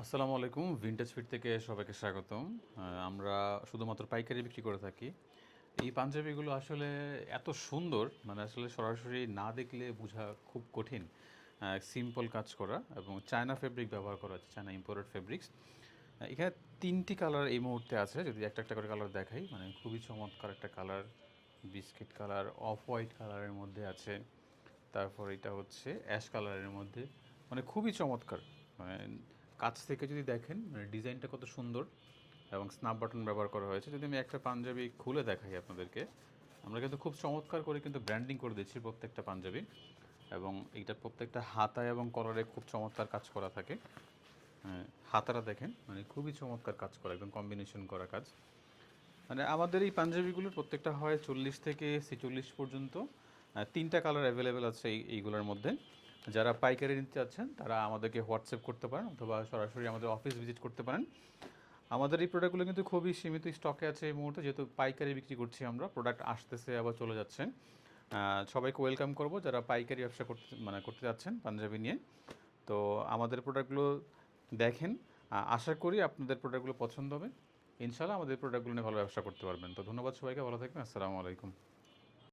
আসসালামু আলাইকুম। Vintage fit থেকে সবাইকে স্বাগতম। আমরা শুধুমাত্র পাইকারি বিক্রি করে থাকি। এই পাঞ্জাবিগুলো আসলে এত সুন্দর, মানে আসলে সরাসরি না দেখলে বোঝা খুব কঠিন। সিম্পল কাজ করা এবং চায়না ফেব্রিক ব্যবহার করা হচ্ছে, চায়না ইম্পোর্টেড ফেব্রিক্স। এখানে ৩টি কালার এই মুহূর্তে আছে। যদি একটা, একটা করে কালার দেখাই, মানে খুবই চমৎকার একটা colour. Biscuit colour, off white কালারের মধ্যে আছে। তারপর এটা হচ্ছে অ্যাশ কালারের মধ্যে। মানে খুবই চমৎকার। মানে কাছ থেকে যদি দেখেন, মানে ডিজাইনটা কত সুন্দর এবং স্ন্যাপ বাটন ব্যবহার করা হয়েছে। যদি আমি একটা পাঞ্জাবি খুলে দেখাই আপনাদেরকে, আমরা কিন্তু খুব চমৎকার করে কিন্তু ব্র্যান্ডিং করে দিচ্ছি প্রত্যেকটা পাঞ্জাবি, এবং এইটা প্রত্যেকটা হাতায় এবং কলারে খুব চমৎকার কাজ করা থাকে। হাতাটা দেখেন, মানে খুবই চমৎকার কাজ করা, একদম কম্বিনেশন করা কাজ। মানে আমাদের এই পাঞ্জাবিগুলোর প্রত্যেকটা হয় 40 থেকে 46 পর্যন্ত। 3টা কালার অ্যাভেলেবেল আছে এইগুলোর মধ্যে। যারা পাইকারি নিতে চাচ্ছেন তারা আমাদেরকে হোয়াটসঅ্যাপ করতে পারেন, অথবা সরাসরি আমাদের অফিস ভিজিট করতে পারেন। আমাদের এই প্রোডাক্টগুলো কিন্তু খুবই সীমিত স্টকে আছে এই মুহূর্তে, যেহেতু পাইকারি বিক্রি করছি আমরা। প্রোডাক্ট আসতেছে আবার চলে যাচ্ছে। সবাইকে ওয়েলকাম করব যারা পাইকারি ব্যবসা করতে যাচ্ছেন পাঞ্জাবি নিয়ে। তো আমাদের প্রোডাক্টগুলো দেখেন। আশা করি আপনাদের প্রোডাক্টগুলো পছন্দ হবে। ইনশাআল্লাহ আমাদের প্রোডাক্টগুলো নিয়ে ভালো ব্যবসা করতে পারবেন। তো ধন্যবাদ সবাইকে, ভালো থাকবেন। আসসালামু আলাইকুম।